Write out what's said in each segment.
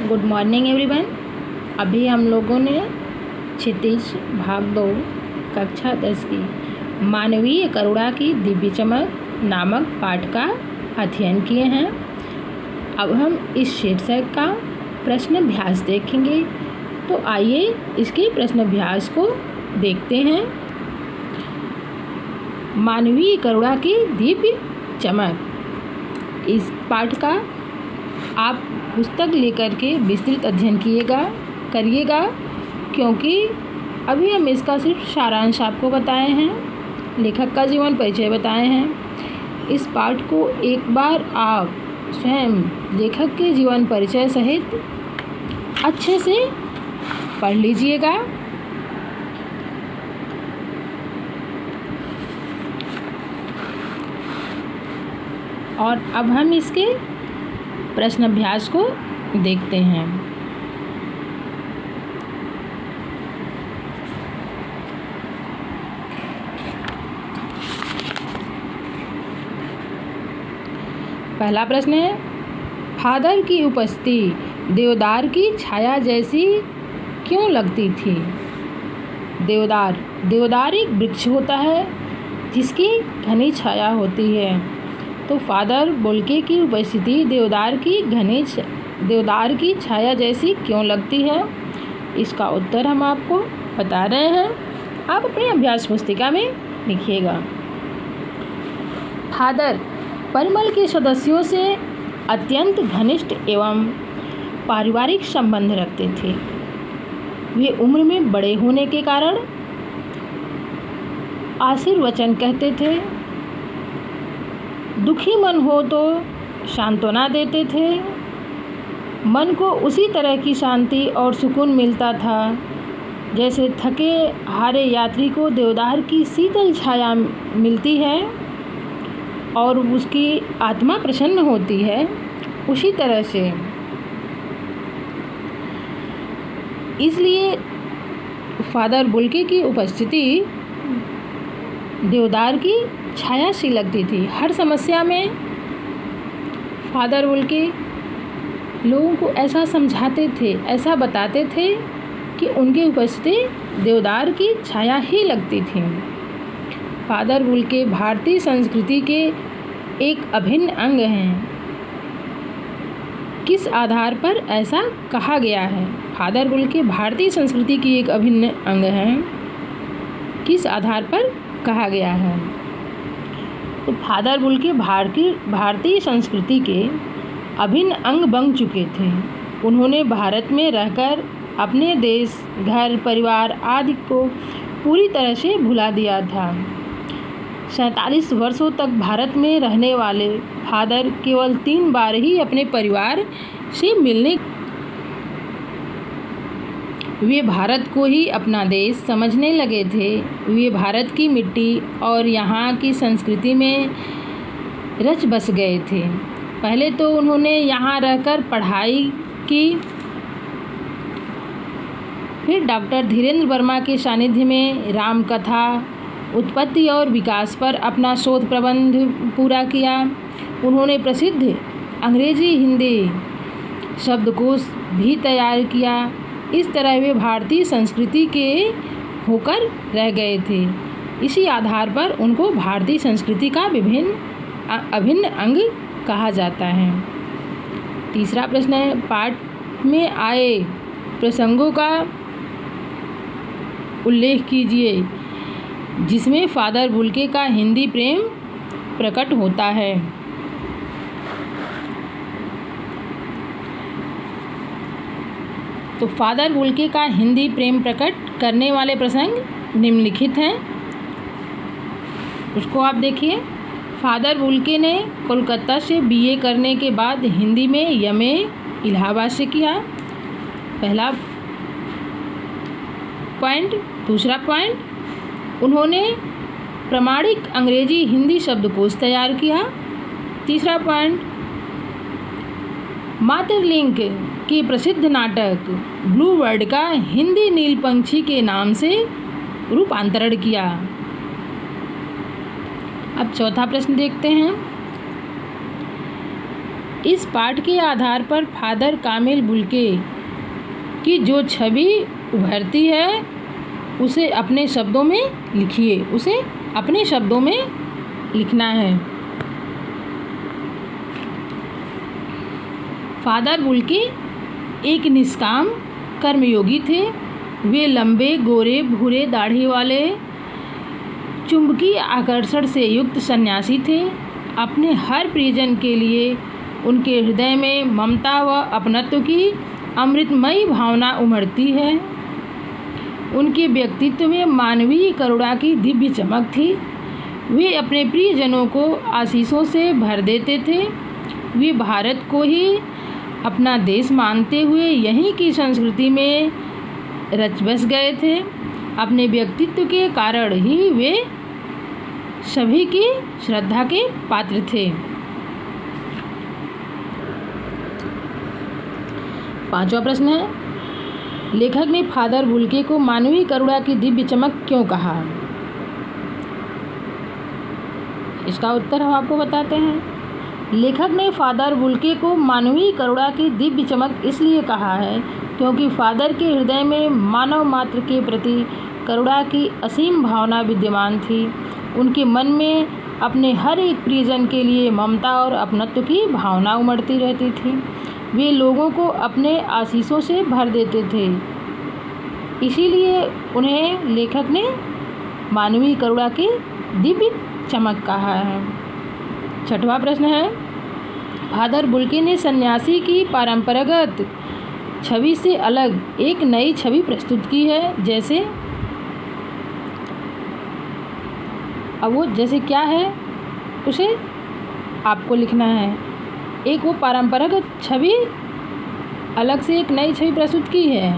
Good morning everyone. अभी हम लोगों ने क्षितिज भाग 2 कक्षा 10 की मानवीय करुणा की दिव्य चमक नामक पाठ का अध्ययन किए हैं। अब हम इस शीर्षक का प्रश्नाभ्यास देखेंगे। तो आइए इसके प्रश्नाभ्यास को देखते हैं। मानवीय करुणा की दिव्य चमक, इस पाठ का आप पुस्तक लेकर के विस्तृत अध्ययन करिएगा, क्योंकि अभी हम इसका सिर्फ सारांश आपको बताए हैं, लेखक का जीवन परिचय बताए हैं। इस पाठ को एक बार आप स्वयं लेखक के जीवन परिचय सहित अच्छे से पढ़ लीजिएगा। और अब हम इसके प्रश्नाभ्यास को देखते हैं। पहला प्रश्न है, फादर की उपस्थिति देवदार की छाया जैसी क्यों लगती थी? देवदार एक वृक्ष होता है जिसकी घनी छाया होती है। तो फादर बुल्के की उपस्थिति देवदार की छाया जैसी क्यों लगती है? इसका उत्तर हम आपको बता रहे हैं, आप अपनी अभ्यास पुस्तिका में लिखिएगा। फादर परिमल के सदस्यों से अत्यंत घनिष्ठ एवं पारिवारिक संबंध रखते थे। वे उम्र में बड़े होने के कारण आशीर्वचन कहते थे। दुखी मन हो तो सांत्वना देते थे। मन को उसी तरह की शांति और सुकून मिलता था जैसे थके हारे यात्री को देवदार की शीतल छाया मिलती है और उसकी आत्मा प्रसन्न होती है। उसी तरह से इसलिए फादर बुल्के की उपस्थिति देवदार की छाया सी लगती थी। हर समस्या में फादर बुल्के लोगों को ऐसा समझाते थे, ऐसा बताते थे कि उनकी उपस्थिति देवदार की छाया ही लगती थी। फादर बुल्के भारतीय संस्कृति के एक अभिन्न अंग हैं। किस आधार पर ऐसा कहा गया है? फादर बुल्के भारतीय संस्कृति की एक अभिन्न अंग हैं। किस आधार पर कहा गया है? तो फादर बुल्के भारतीय संस्कृति के अभिन्न अंग बन चुके थे। उन्होंने भारत में रहकर अपने देश, घर, परिवार आदि को पूरी तरह से भुला दिया था। 47 वर्षों तक भारत में रहने वाले फादर केवल 3 बार ही अपने परिवार से मिलने। वे भारत को ही अपना देश समझने लगे थे। वे भारत की मिट्टी और यहाँ की संस्कृति में रच बस गए थे। पहले तो उन्होंने यहाँ रहकर पढ़ाई की, फिर डॉक्टर धीरेन्द्र वर्मा के सानिध्य में रामकथा, उत्पत्ति और विकास पर अपना शोध प्रबंध पूरा किया। उन्होंने प्रसिद्ध अंग्रेजी हिंदी शब्दकोश भी तैयार किया। इस तरह वे भारतीय संस्कृति के होकर रह गए थे। इसी आधार पर उनको भारतीय संस्कृति का अभिन्न अंग कहा जाता है। तीसरा प्रश्न है, पाठ में आए प्रसंगों का उल्लेख कीजिए जिसमें फादर बुल्के का हिंदी प्रेम प्रकट होता है। तो फादर बुल्के का हिंदी प्रेम प्रकट करने वाले प्रसंग निम्नलिखित हैं, उसको आप देखिए। फादर बुल्के ने कोलकाता से बीए करने के बाद हिंदी में एमए इलाहाबाद से किया, पहला पॉइंट। दूसरा पॉइंट, उन्होंने प्रमाणिक अंग्रेजी हिंदी शब्दकोश तैयार किया। तीसरा पॉइंट, मातृलिंग के प्रसिद्ध नाटक ब्लू बर्ड का हिंदी नीलपंछी के नाम से रूपांतरण किया। अब चौथा प्रश्न देखते हैं इस पाठ के आधार पर फादर कामिल बुल्के की जो छवि उभरती है उसे अपने शब्दों में लिखिए। उसे अपने शब्दों में लिखना है। फादर बुल्के एक निष्काम कर्मयोगी थे। वे लंबे, गोरे, भूरे दाढ़ी वाले, चुंबकीय आकर्षण से युक्त सन्यासी थे। अपने हर परिजन के लिए उनके हृदय में ममता व अपनत्व की अमृतमयी भावना उमड़ती है। उनके व्यक्तित्व में मानवीय करुणा की दिव्य चमक थी। वे अपने प्रियजनों को आशीषों से भर देते थे। वे भारत को ही अपना देश मानते हुए यहीं की संस्कृति में रच बस गए थे। अपने व्यक्तित्व के कारण ही वे सभी की श्रद्धा के पात्र थे। 5वां प्रश्न है, लेखक ने फादर बुल्के को मानवीय करुणा की दिव्य चमक क्यों कहा? इसका उत्तर हम आपको बताते हैं। लेखक ने फादर बुल्के को मानवीय करुणा की दिव्य चमक इसलिए कहा है क्योंकि फादर के हृदय में मानव मात्र के प्रति करुणा की असीम भावना विद्यमान थी। उनके मन में अपने हर एक प्रियजन के लिए ममता और अपनत्व की भावना उमड़ती रहती थी। वे लोगों को अपने आशीषों से भर देते थे। इसीलिए उन्हें लेखक ने मानवीय करुणा की दिव्य चमक कहा है। 6वां प्रश्न है, फादर बुल्के ने सन्यासी की परंपरागत छवि से अलग एक नई छवि प्रस्तुत की है। जैसे अब वो जैसे क्या है उसे आपको लिखना है। एक वो परंपरागत छवि अलग से एक नई छवि प्रस्तुत की है।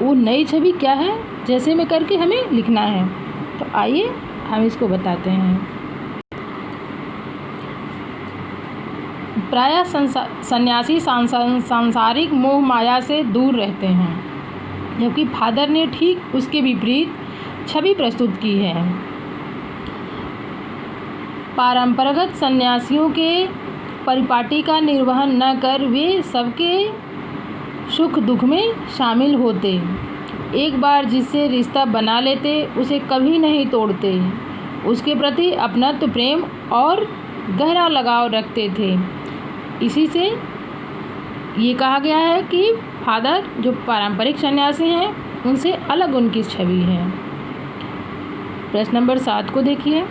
वो नई छवि क्या है जैसे में करके हमें लिखना है। तो आइए हम इसको बताते हैं। प्रायः सन्यासी सांसारिक मोह माया से दूर रहते हैं, जबकि फादर ने ठीक उसके विपरीत छवि प्रस्तुत की है। पारंपरिक सन्यासियों के परिपाटी का निर्वहन न कर वे सबके सुख दुख में शामिल होते। एक बार जिससे रिश्ता बना लेते उसे कभी नहीं तोड़ते। उसके प्रति अपनत्व, प्रेम और गहरा लगाव रखते थे। इसी से ये कहा गया है कि फादर जो पारंपरिक सन्यासी हैं उनसे अलग उनकी छवि है। प्रश्न नंबर 7 को देखिए।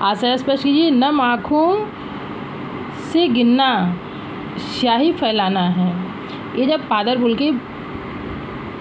आशय स्पष्ट कीजिए। नम आँखों से गिनना स्याही फैलाना है। ये जब फादर बुल्के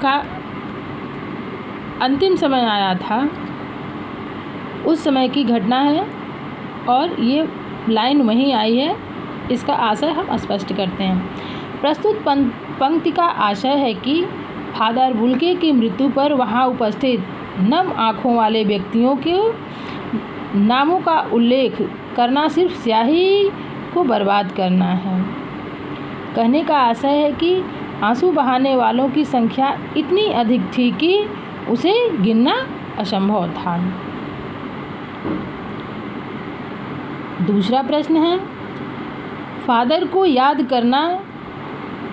का अंतिम समय आया था उस समय की घटना है और ये लाइन वहीं आई है। इसका आशय हम स्पष्ट करते हैं। प्रस्तुत पंक्ति का आशय है कि फादर बुल्के की मृत्यु पर वहां उपस्थित नम आँखों वाले व्यक्तियों के नामों का उल्लेख करना सिर्फ स्याही को बर्बाद करना है। कहने का आशय है कि आंसू बहाने वालों की संख्या इतनी अधिक थी कि उसे गिनना असंभव था। दूसरा प्रश्न है, फादर को याद करना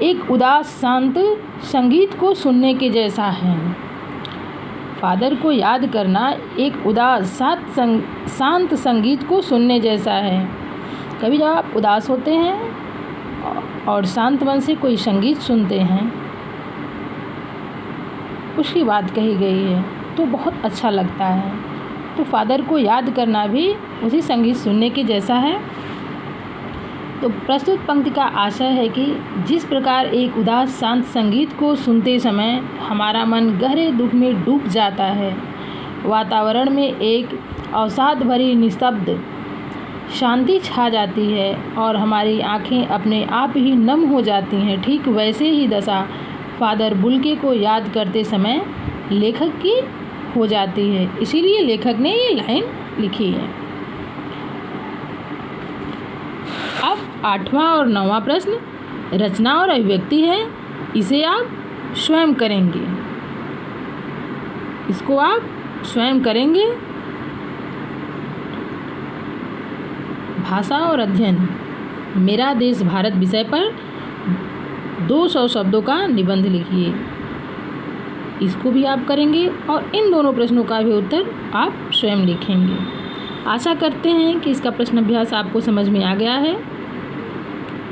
एक उदास शांत संगीत को सुनने के जैसा है। फादर को याद करना एक उदास शांत संगीत को सुनने जैसा है। कभी जब आप उदास होते हैं और शांत मन से कोई संगीत सुनते हैं, उसकी बात कही गई है तो बहुत अच्छा लगता है। तो फादर को याद करना भी उसी संगीत सुनने के जैसा है। तो प्रस्तुत पंक्ति का आशय है कि जिस प्रकार एक उदास शांत संगीत को सुनते समय हमारा मन गहरे दुख में डूब जाता है, वातावरण में एक अवसाद भरी निस्तब्ध शांति छा जाती है और हमारी आँखें अपने आप ही नम हो जाती हैं, ठीक वैसे ही दशा फादर बुल्के को याद करते समय लेखक की हो जाती है। इसीलिए लेखक ने ये लाइन लिखी है। अब 8वां और 9वां प्रश्न रचना और अभिव्यक्ति है। इसे आप स्वयं करेंगे। इसको आप स्वयं करेंगे। भाषा और अध्ययन, मेरा देश भारत विषय पर 200 शब्दों का निबंध लिखिए। इसको भी आप करेंगे और इन दोनों प्रश्नों का भी उत्तर आप स्वयं लिखेंगे। आशा करते हैं कि इसका प्रश्न अभ्यास आपको समझ में आ गया है।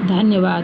धन्यवाद।